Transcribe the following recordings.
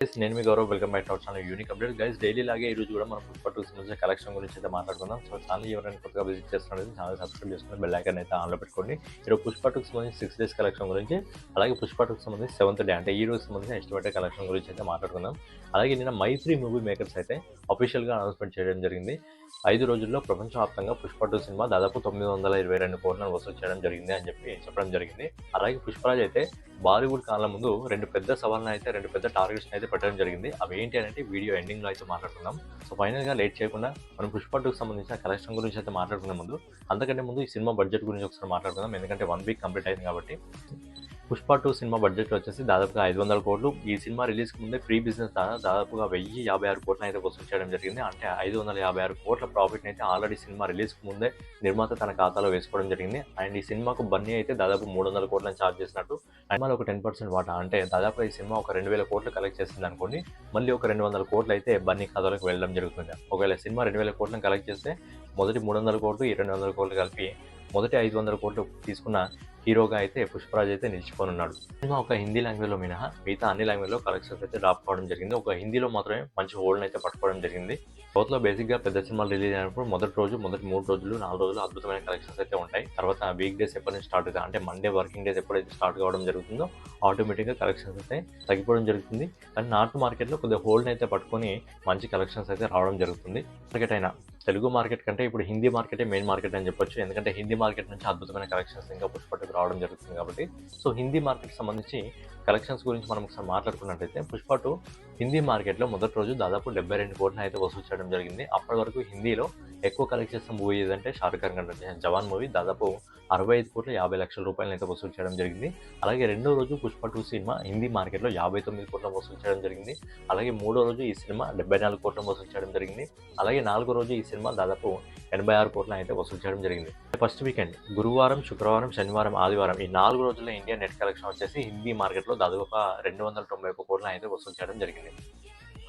నేను మీ Gaurav. Welcome back to our channel unique update. Guys daily లాగే ఈ రోజు కూడా మనం పుష్ప 2 సంబంధించిన కలెక్షన్ గురించి అయితే మాట్లాడుకుందాం. సో ఛానల్ ఎవరైనా కొత్తగా విజిట్ చేస్తున్నట్లయితే ఛానల్ సబ్స్క్రైబ్ చేసుకుని బెల్ ఐకాన్ అయితే ఆన్లో పెట్టుకోండి. ఈరోజు పుష్ప 2కి సంబంధించి 6 డేస్ కలెక్షన్ గురించి, అలాగే పుష్ప 2కి సంబంధించి 7th డే అంటే ఈ రోజు సంబంధించిన ఎస్టిమేటెడ్ కలెక్షన్ గురించి అయితే మాట్లాడుకుందాం. అలాగే నిన్న మైత్రి మూవీ మేకర్స్ అయితే అఫీషియల్గా అనౌన్స్మెంట్ చేయడం జరిగింది. 5 రోజుల్లో ప్రపంచవ్యాప్తంగా పుష్ప 2 సినిమా దాదాపు 922 కోట్లను వసూలు చేయడం జరిగింది అని చెప్పడం జరిగింది. అలాగే పుష్పరాజ్ అయితే బాలీవుడ్ కాలం ముందు రెండు పెద్ద సవాళ్ళను అయితే రెండు పెద్ద టార్గెట్స్ని అయితే పెట్టడం జరిగింది. అవి ఏంటి అంటే వీడియో ఎండింగ్లో అయితే మాట్లాడుకుందాం. సో ఫైనల్గా లేట్ చేయకుండా మనం పుష్ప 2కి సంబంధించిన కలెక్షన్ గురించి అయితే మాట్లాడుకునే ముందు, అంతకంటే ముందు ఈ సినిమా బడ్జెట్ గురించి ఒకసారి మాట్లాడుకుందాం. ఎందుకంటే 1 వీక్ కంప్లీట్ అయింది కాబట్టి. పుష్ప 2 సినిమా బడ్జెట్ వచ్చేసి దాదాపుగా 500 కోట్లు. ఈ సినిమా రిలీజ్కి ముందే ప్రీ బిజినెస్ దాదాపుగా 1056 కోట్లను అయితే వసూలు చేయడం జరిగింది. అంటే 556 కోట్ల ప్రాఫిట్ని అయితే ఆల్రెడీ సినిమా రిలీజ్కి ముందే నిర్మాత తన ఖాతాలో వేసుకోవడం జరిగింది. అండ్ ఈ సినిమాకు బన్నీ అయితే దాదాపు 300 కోట్లను ఛార్జ్ చేసినట్టు, సినిమాలో ఒక 10% వాటా అంటే దాదాపు ఈ సినిమా ఒక 2000 కోట్లు కలెక్ట్ చేసింది అనుకోండి. మళ్ళీ ఒక 200 కోట్లు అయితే బన్నీ ఖాతాలోకి వెళ్ళడం జరుగుతుంది. ఒకవేళ సినిమా 2000 కోట్లను కలెక్ట్ చేస్తే మొదటి 300 కోట్లు ఈ 200 కోట్లు కలిపి మొదటి 500 కోట్లు తీసుకున్న హీరోగా అయితే పుష్పరాజ్ అయితే నిలిచిపోనున్నాడు. సినిమా ఒక హిందీ లాంగ్వేజ్లో మినహా మిగతా అన్ని లాంగ్వేజ్లో కలెక్షన్స్ అయితే డ్రాప్ కావడం జరిగింది. ఒక హిందీలో మాత్రమే మంచి హోల్డ్ని అయితే పట్టుకోవడం జరిగింది. సౌత్లో బేసిక్గా పెద్ద సినిమాలు రిలీజ్ అయినప్పుడు మొదటి 3 రోజులు 4 రోజులు అద్భుతమైన కలెక్షన్స్ అయితే ఉంటాయి. తర్వాత వీక్ డేస్ ఎప్పటి నుంచి స్టార్ట్ అవుతాయి అంటే మండే వర్కింగ్ డేస్ ఎప్పుడైతే స్టార్ట్ కావడం జరుగుతుందో ఆటోమేటిక్గా కలెక్షన్స్ అయితే తగ్గిపోవడం జరుగుతుంది. కానీ నార్త్ మార్కెట్లో కొద్దిగా హోల్డ్ని అయితే పట్టుకొని మంచి కలెక్షన్స్ అయితే రావడం జరుగుతుంది. మార్కెట్ అయినా తెలుగు మార్కెట్ కంటే ఇప్పుడు హిందీ మార్కెటే మెయిన్ మార్కెట్ అని చెప్పొచ్చు. ఎందుకంటే హిందీ మార్కెట్ నుంచి అద్భుతమైన కలెక్షన్స్ ఇంకా పుష్ప 2కి రావడం జరుగుతుంది కాబట్టి. సో హిందీ మార్కెట్కి సంబంధించి కలెక్షన్స్ గురించి మనం ఒకసారి మాట్లాడుకున్నట్లయితే పుష్ప 2 హిందీ మార్కెట్లో మొదటి రోజు దాదాపు 72 కోట్లను అయితే వసూలు చేయడం జరిగింది. అప్పటి వరకు హిందీలో ఎక్కువ కలెక్ట్ చేసిన మూవీ ఏదంటే షారుఖ్ ఖాన్ కంటే జవాన్ మూవీ దాదాపు 65 కోట్ల 50 లక్షల రూపాయలను అయితే వసూలు చేయడం జరిగింది. అలాగే రెండో రోజు పుష్ప 2 సినిమా హిందీ మార్కెట్లో 59 కోట్లను వసూలు చేయడం జరిగింది. అలాగే మూడో రోజు ఈ సినిమా 74 కోట్లను వసూలు చేయడం జరిగింది. అలాగే నాలుగో రోజు ఈ సినిమా దాదాపు 86 కోట్లను అయితే వసూలు చేయడం జరిగింది. ఫస్ట్ వీకెండ్ గురువారం, శుక్రవారం, శనివారం, ఆదివారం ఈ 4 రోజుల్లో ఇండియా నెట్ కలెక్షన్ వచ్చేసి హిందీ మార్కెట్లో దాదాపు 291 కోట్లను అయితే వసూలు చేయడం జరిగింది.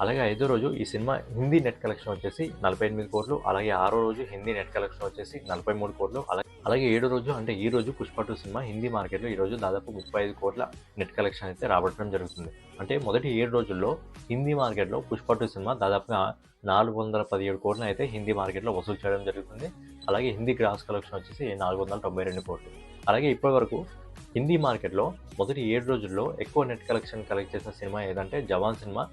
అలాగే 5వ రోజు ఈ సినిమా హిందీ నెట్ కలెక్షన్ వచ్చేసి 48 కోట్లు. అలాగే 6వ రోజు హిందీ నెట్ కలెక్షన్ వచ్చేసి 43 కోట్లు. అలాగే 7వ రోజు అంటే ఈ రోజు పుష్ప 2 సినిమా హిందీ మార్కెట్లో ఈరోజు దాదాపు 35 కోట్ల నెట్ కలెక్షన్ అయితే రాబట్టడం జరుగుతుంది. అంటే మొదటి 7 రోజుల్లో హిందీ మార్కెట్లో పుష్ప 2 సినిమా దాదాపుగా 417 కోట్లను అయితే హిందీ మార్కెట్లో వసూలు చేయడం జరుగుతుంది. అలాగే హిందీ గ్రాస్ కలెక్షన్ వచ్చేసి 492 కోట్లు. అలాగే ఇప్పటి వరకు హిందీ మార్కెట్లో మొదటి 7 రోజుల్లో ఎక్కువ నెట్ కలెక్షన్ కలెక్ట్ చేసిన సినిమా ఏదంటే జవాన్ సినిమా.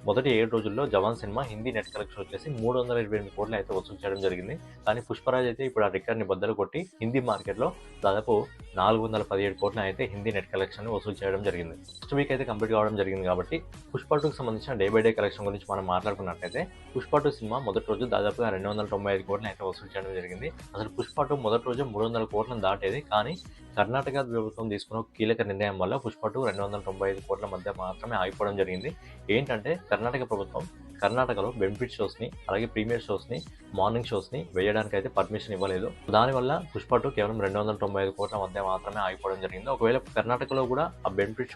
మొదటి 7 రోజుల్లో జవాన్ సినిమా హిందీ నెట్ కలెక్షన్ వచ్చేసి 328 కోట్లు అయితే వసూలు చేయడం జరిగింది. కానీ పుష్పరాజ్ అయితే ఇప్పుడు ఆ రికార్డ్ని బద్దలు కొట్టి హిందీ మార్కెట్లో దాదాపు 417 కోట్లను అయితే హిందీ నెట్ కలెక్షన్ వసూలు చేయడం జరిగింది. ఫస్ట్ వీక్ అయితే కంప్లీట్ కావడం జరిగింది కాబట్టి పుష్ప 2కి సంబంధించిన డే బై డే కలెక్షన్ గురించి మనం మాట్లాడుకున్నట్లయితే పుష్ప 2 సినిమా మొదటి రోజు దాదాపుగా 295 కోట్లను అయితే వసూలు చేయడం జరిగింది. అసలు పుష్ప 2 మొదటి రోజు 300 కోట్లను దాటేది. కానీ కర్ణాటక ప్రభుత్వం తీసుకున్న కీలక నిర్ణయం వల్ల పుష్ప 2 295 కోట్ల మధ్య మాత్రమే ఆగిపోవడం జరిగింది. ఏంటంటే కర్ణాటక ప్రభుత్వం కర్ణాటకలో బెనిఫిట్ షోస్ని అలాగే ప్రీమియర్ షోస్ని మార్నింగ్ షోస్ని వేయడానికి అయితే పర్మిషన్ ఇవ్వలేదు. దానివల్ల పుష్ప 2 కేవలం 295 కోట్ల మధ్య మాత్రమే ఆగిపోవడం జరిగింది. ఒకవేళ కర్ణాటకలో కూడా బెనిఫిట్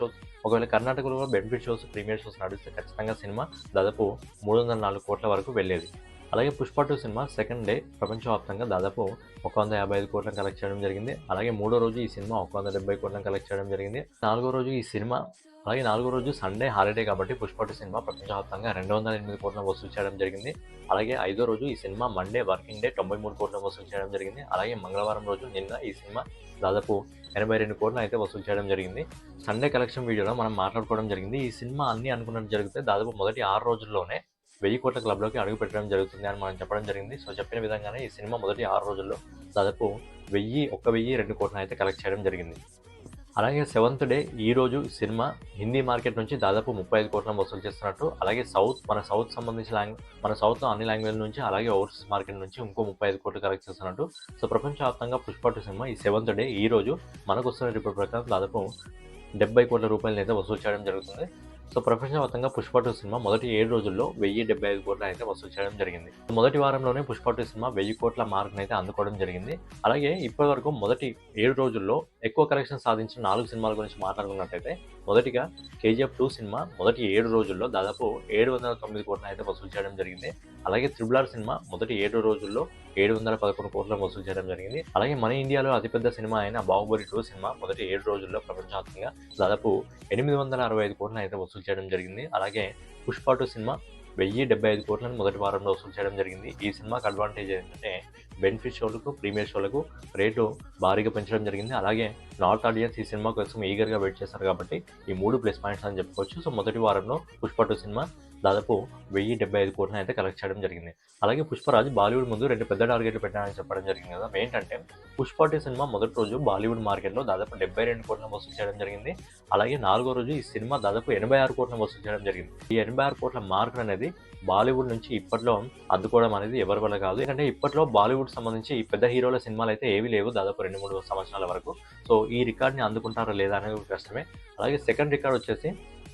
షోస్ ప్రీమియర్ షోస్ నడిస్తే ఖచ్చితంగా సినిమా దాదాపు 304 కోట్ల వరకు వెళ్ళేది. అలాగే పుష్ప 2 సినిమా సెకండ్ డే ప్రపంచవ్యాప్తంగా దాదాపు 155 కోట్లను కలెక్ట్ చేయడం జరిగింది. అలాగే మూడో రోజు ఈ సినిమా 170 కోట్లను కలెక్ట్ చేయడం జరిగింది. నాలుగో రోజు సండే హాలిడే కాబట్టి పుష్ప 2 సినిమా ప్రపంచవ్యాప్తంగా 208 కోట్లను వసూలు చేయడం జరిగింది. అలాగే 5వ రోజు ఈ సినిమా మండే వర్కింగ్ డే 93 కోట్లను వసూలు చేయడం జరిగింది. అలాగే మంగళవారం రోజు నిన్న ఈ సినిమా దాదాపు 82 కోట్లను అయితే వసూలు చేయడం జరిగింది. సండే కలెక్షన్ వీడియోలో మనం మాట్లాడుకోవడం జరిగింది. ఈ సినిమా అన్ని అనుకున్నట్టు జరిగితే దాదాపు మొదటి 6 రోజుల్లోనే 1000 కోట్ల క్లబ్లోకి అడుగు పెట్టడం జరుగుతుంది అని మనం చెప్పడం జరిగింది. సో చెప్పిన విధంగానే ఈ సినిమా మొదటి 6 రోజుల్లో దాదాపు 1002 కోట్లను అయితే కలెక్ట్ చేయడం జరిగింది. అలాగే 7th డే ఈ రోజు సినిమా హిందీ మార్కెట్ నుంచి దాదాపు 35 కోట్లను వసూలు చేస్తున్నట్టు, అలాగే మన సౌత్లో అన్ని లాంగ్వేజ్ నుంచి అలాగే ఓవర్సీస్ మార్కెట్ నుంచి ఇంకో 35 కోట్లు కలెక్ట్ చేస్తున్నట్టు. సో ప్రపంచవ్యాప్తంగా పుష్ప 2 సినిమా ఈ 7th డే ఈ రోజు మనకు వస్తున్న రిపోర్ట్ ప్రకారం దాదాపు 70 కోట్ల రూపాయలను అయితే వసూలు చేయడం జరుగుతుంది. సో ప్రపంచవ్యాప్తంగా పుష్ప 2 సినిమా మొదటి 7 రోజుల్లో 1075 కోట్ల అయితే వసూలు చేయడం జరిగింది. మొదటి వారంలోనే పుష్ప 2 సినిమా 1000 కోట్ల మార్క్ని అయితే అందుకోవడం జరిగింది. అలాగే ఇప్పటి వరకు మొదటి 7 రోజుల్లో ఎక్కువ కలెక్షన్ సాధించిన 4 సినిమాల గురించి మాట్లాడుకున్నట్టయితే మొదటిగా KGF 2 సినిమా మొదటి 7 రోజుల్లో దాదాపు 709 కోట్లను అయితే వసూలు చేయడం జరిగింది. అలాగే RRR సినిమా మొదటి 7 రోజుల్లో 711 కోట్లను వసూలు చేయడం జరిగింది. అలాగే మన ఇండియాలో అతిపెద్ద సినిమా అయిన బాహుబలి 2 సినిమా మొదటి 7 రోజుల్లో ప్రపంచవ్యాప్తంగా దాదాపు 865 కోట్లను అయితే వసూలు వసూలు చేయడం జరిగింది. అలాగే 'పుష్ప 2' సినిమా 1075 కోట్లను మొదటి వారంలో వసూలు చేయడం జరిగింది. ఈ సినిమాకి అడ్వాంటేజ్ ఏంటంటే బెనిఫిట్ షోలకు, ప్రీమియర్ షోలకు రేటు భారీగా పెంచడం జరిగింది. అలాగే నార్త్ ఆడియన్స్ ఈ సినిమా కోసం ఈగర్‌గా వెయిట్ చేశారు కాబట్టి ఈ 3 ప్లస్ పాయింట్స్ అని చెప్పుకోవచ్చు. సో మొదటి వారంలో 'పుష్ప 2' సినిమా దాదాపు 1075 కోట్లను అయితే కలెక్ట్ చేయడం జరిగింది. అలాగే 'పుష్పరాజ్' బాలీవుడ్ ముందు 2 పెద్ద టార్గెట్లు పెట్టారని చెప్పడం జరిగింది కదా! ఏంటంటే 'పుష్ప 2' సినిమా మొదటి రోజు బాలీవుడ్ మార్కెట్‌లో దాదాపు 72 కోట్లను వసూలు చేయడం జరిగింది. అలాగే నాలుగో రోజు ఈ సినిమా దాదాపు 86 కోట్లను వసూలు చేయడం జరిగింది. ఈ 86 కోట్ల మార్క్ అనేది బాలీవుడ్ నుంచి ఇప్పట్లో అందుకోవడం అనేది ఎవరి వల్ల కాదు. ఎందుకంటే ఇప్పట్లో బాలీవుడ్ సంబంధించి ఈ పెద్ద హీరోల సినిమాలు అయితే ఏవి లేవు దాదాపు 2, 3 సంవత్సరాల వరకు. సో ఈ రికార్డ్‌ని అందుకుంటారా లేదా అనేది కష్టమే. అలాగే సెకండ్ రికార్డ్ వచ్చేసి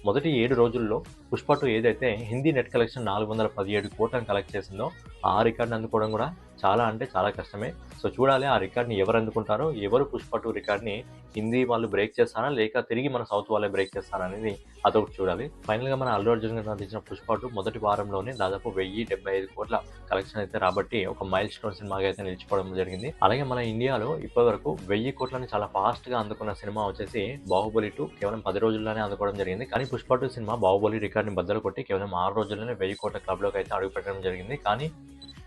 మొదటి 7 రోజుల్లో 'పుష్ప 2' ఏదైతే హిందీ నెట్ కలెక్షన్ 417 కోట్లను కలెక్ట్ చేసిందో ఆ రికార్డ్‌ని అందుకోవడం కూడా చాలా అంటే చాలా కష్టమే. సో చూడాలి ఆ రికార్డ్‌ని ఎవరు అందుకుంటారో, ఎవరు 'పుష్ప 2' రికార్డ్‌ని హిందీ వాళ్ళు బ్రేక్ చేస్తారా లేక తిరిగి మన సౌత్ వాళ్ళే బ్రేక్ చేస్తారా అనేది అదొకటి చూడాలి. ఫైనల్‌గా మన అల్లు అర్జున్ గారు నటించిన 'పుష్ప 2' మొదటి వారంలోనే దాదాపు 1075 కోట్ల కలెక్షన్ అయితే రాబట్టి ఒక మైల్ స్టోన్ సినిమాగా అయితే నిలిచిపోవడం జరిగింది. అలాగే మన ఇండియాలో ఇప్పటివరకు 1000 కోట్లని చాలా ఫాస్ట్‌గా అందుకున్న సినిమా వచ్చేసి 'బాహుబలి 2' కేవలం 10 రోజుల్లోనే అందుకోవడం జరిగింది. కానీ 'పుష్ప 2' సినిమా 'బాహుబలి' రికార్డ్‌ని బద్దలు కొట్టి కేవలం 6 రోజుల్లోనే 1000 కోట్ల క్లబ్‌లోకి అయితే అడుగుపెట్టడం జరిగింది. కానీ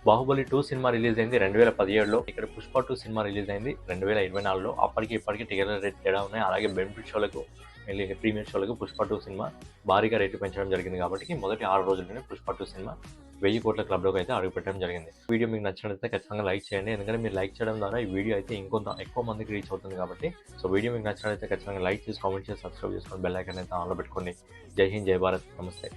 'బాహుబలి 2' సినిమా రిలీజ్ అయింది 2017లో. ఇక్కడ 'పుష్ప 2' సినిమా రిలీజ్ అయింది 2024లో. అప్పటికి ఇప్పటికి టికెట్ల రేట్ తేడా ఉన్నాయి. అలాగే బెనిఫిట్ షోలకు, మళ్ళీ ప్రీమియర్ షోలకు 'పుష్ప 2' సినిమా భారీగా రేట్లు పెంచడం జరిగింది కాబట్టి మొదటి 6 రోజుల్లోనే 'పుష్ప 2' సినిమా 1000 కోట్ల క్లబ్‌లోకి అయితే అడుగుపెట్టడం జరిగింది. వీడియో మీకు నచ్చినట్లయితే ఖచ్చితంగా లైక్ చేయండి. ఎందుకంటే మీరు లైక్ చేయడం ద్వారా ఈ వీడియో అయితే ఇంకొంత ఎక్కువ మందికి రీచ్ అవుతుంది కాబట్టి. సో వీడియో మీకు నచ్చినట్లయితే ఖచ్చితంగా లైక్ చేసి, కామెంట్ చేసి, సబ్స్క్రైబ్ చేసుకొని బెల్ ఐకాన్ అయితే ఆన్‌లో పెట్టుకోండి. జై హింద్, జై భారత్, నమస్తే.